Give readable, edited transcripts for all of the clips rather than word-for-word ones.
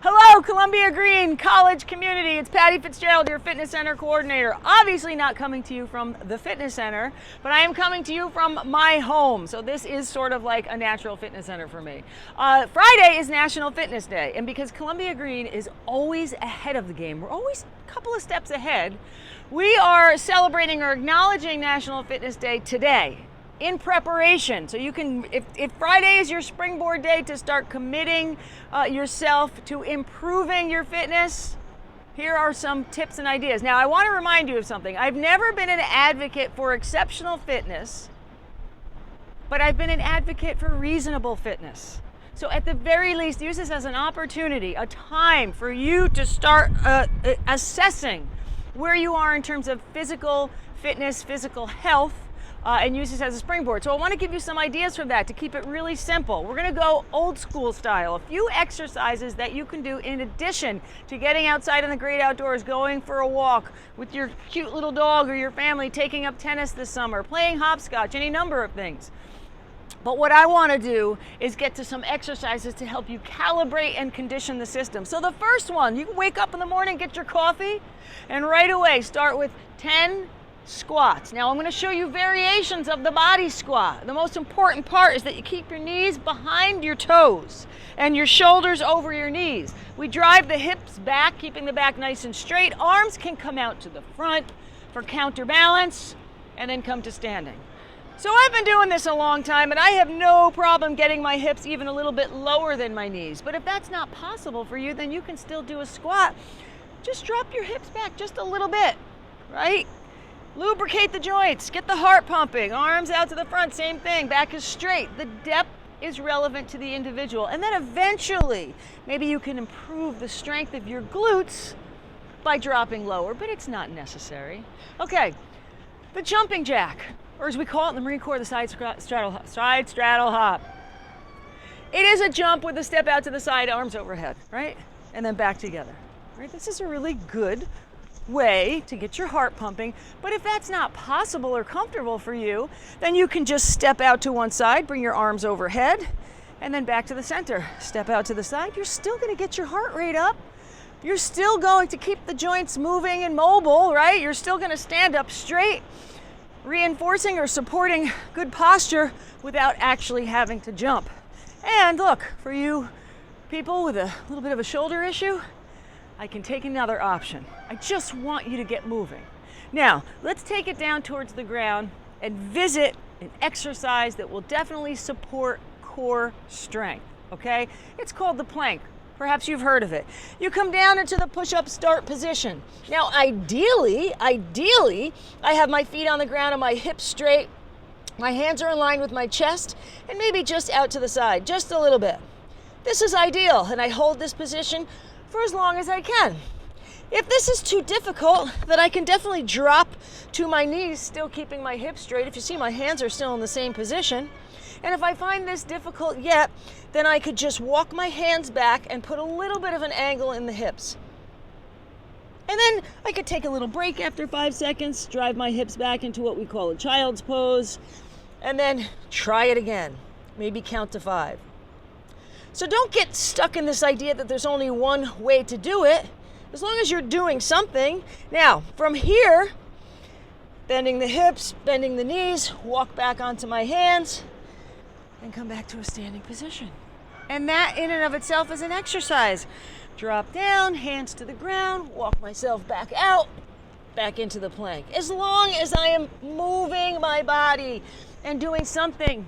Hello, Columbia Green College community. It's Patty Fitzgerald, your fitness center coordinator. Obviously not coming to you from the fitness center, but I am coming to you from my home. So this is sort of like a natural fitness center for me. Friday is National Fitness Day, and because Columbia Green is always ahead of the game, we're always a couple of steps ahead, we are celebrating or acknowledging National Fitness Day today, in preparation. So you can, if Friday is your springboard day to start committing yourself to improving your fitness, here are some tips and ideas. Now, I want to remind you of something. I've never been an advocate for exceptional fitness, but I've been an advocate for reasonable fitness. So at the very least, use this as an opportunity, a time for you to start assessing where you are in terms of physical fitness, physical health, and use this as a springboard. So I want to give you some ideas from that to keep it really simple. We're going to go old school style, a few exercises that you can do in addition to getting outside in the great outdoors, going for a walk with your cute little dog or your family, taking up tennis this summer, playing hopscotch, any number of things. But what I want to do is get to some exercises to help you calibrate and condition the system. So the first one, you can wake up in the morning, get your coffee, and right away start with 10 squats. Now I'm going to show you variations of the body squat. The most important part is that you keep your knees behind your toes and your shoulders over your knees. We drive the hips back, keeping the back nice and straight. Arms can come out to the front for counterbalance and then come to standing. So I've been doing this a long time and I have no problem getting my hips even a little bit lower than my knees. But if that's not possible for you, then you can still do a squat. Just drop your hips back just a little bit, right? Lubricate the joints, get the heart pumping, arms out to the front, same thing, back is straight. The depth is relevant to the individual. And then eventually, maybe you can improve the strength of your glutes by dropping lower, but it's not necessary. Okay, the jumping jack, or as we call it in the Marine Corps, the side straddle hop. It is a jump with a step out to the side, arms overhead, right? And then back together, right? This is a really good way to get your heart pumping, but if that's not possible or comfortable for you, then you can just step out to one side, bring your arms overhead, and then back to the center. Step out to the side. You're still going to get your heart rate up. You're still going to keep the joints moving and mobile, right? You're still going to stand up straight, reinforcing or supporting good posture without actually having to jump. And look, for you people with a little bit of a shoulder issue, I can take another option. I just want you to get moving. Now, let's take it down towards the ground and visit an exercise that will definitely support core strength, okay? It's called the plank. Perhaps you've heard of it. You come down into the push-up start position. Now, ideally, I have my feet on the ground and my hips straight. My hands are in line with my chest and maybe just out to the side, just a little bit. This is ideal, and I hold this position for as long as I can. If this is too difficult, then I can definitely drop to my knees, still keeping my hips straight. If you see, my hands are still in the same position. And if I find this difficult yet, then I could just walk my hands back and put a little bit of an angle in the hips. And then I could take a little break after 5 seconds, drive my hips back into what we call a child's pose, and then try it again. Maybe count to 5. So don't get stuck in this idea that there's only one way to do it, as long as you're doing something. Now, from here, bending the hips, bending the knees, walk back onto my hands, and come back to a standing position. And that in and of itself is an exercise. Drop down, hands to the ground, walk myself back out, back into the plank. As long as I am moving my body and doing something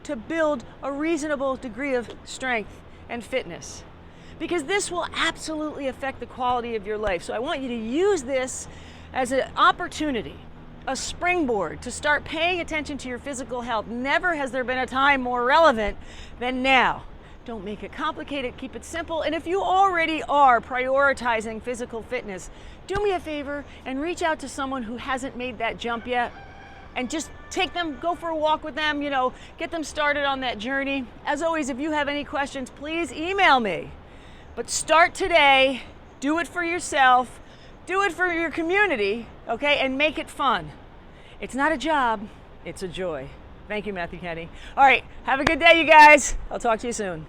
to build a reasonable degree of strength and fitness, because this will absolutely affect the quality of your life. So I want you to use this as an opportunity, a springboard to start paying attention to your physical health. Never has there been a time more relevant than now. Don't make it complicated, keep it simple. And if you already are prioritizing physical fitness, do me a favor and reach out to someone who hasn't made that jump yet, and just take them, go for a walk with them, get them started on that journey. As always, if you have any questions, please email me. But start today, do it for yourself, do it for your community, okay, and make it fun. It's not a job, it's a joy. Thank you, Matthew Kenny. All right, have a good day, you guys. I'll talk to you soon.